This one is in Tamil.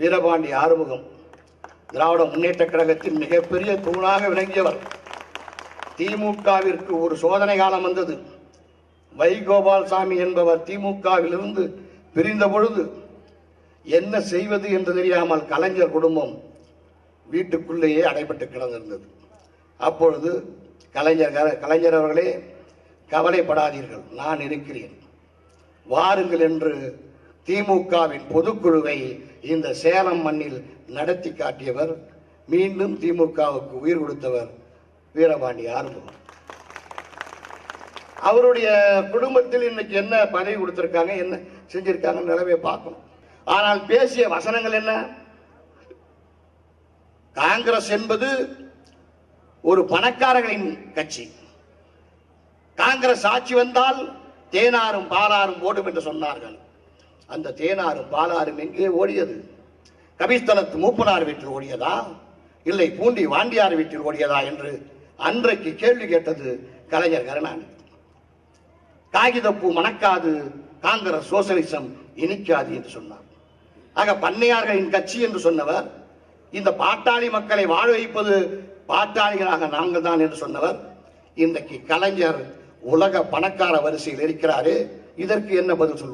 வீரபாண்டி ஆறுமுகம் திராவிட முன்னேற்ற கழகத்தின் மிகப்பெரிய தூணாக விளங்கியவர். திமுகவிற்கு ஒரு சோதனை காலம் வந்தது. வைகோபால்சாமி என்பவர் திமுகவிலிருந்து பிரிந்த பொழுது என்ன செய்வது என்று தெரியாமல் கலைஞர் குடும்பம் வீட்டுக்குள்ளேயே அடைபட்டு கிடந்திருந்தது. அப்பொழுது கலைஞர் அவர்களே, கவலைப்படாதீர்கள், நான் இருக்கிறேன், வாருங்கள் என்று திமுகவின் பொதுக்குழுவை இந்த சேலம் மண்ணில் நடத்தி காட்டியவர், மீண்டும் திமுகவுக்கு உயிர் கொடுத்தவர் வீரபாண்டி ஆறுமுகம். அவருடைய குடும்பத்தில் இன்னைக்கு என்ன பதவி கொடுத்திருக்காங்க, என்ன செஞ்சிருக்காங்க நிலவே பார்க்கணும். ஆனால் பேசிய வசனங்கள் என்ன? காங்கிரஸ் என்பது ஒரு பணக்காரர்களின் கட்சி. காங்கிரஸ் ஆட்சி வந்தால் தேனாரும் பாலாரும் ஓடும் என்று சொன்னார்கள். அந்த தேனாரும் பாலாரும் எங்கே ஓடியது? கபிஸ்தலத்து மூப்பனார் வீட்டில் ஓடியதா, இல்லை பூண்டி வாண்டியார் வீட்டில் ஓடியதா என்று அன்றைக்கு கேள்வி கேட்டது கலைஞர் கருணாநிதி. காகிதப்பூ மணக்காது, காங்கிரஸ் சோசலிசம் இனிக்காது என்று சொன்னார். ஆக பண்ணையார்களின் கட்சி என்று சொன்னவர், இந்த பாட்டாளி மக்களை வாழ வைப்பது பாட்டாளிகளாக நாங்கள் தான் என்று சொன்னவர், இன்றைக்கு கலைஞர் உலக பணக்கார வரிசையில் இருக்கிறாரு. இதற்கு என்ன பதில் சொல்லுவார்?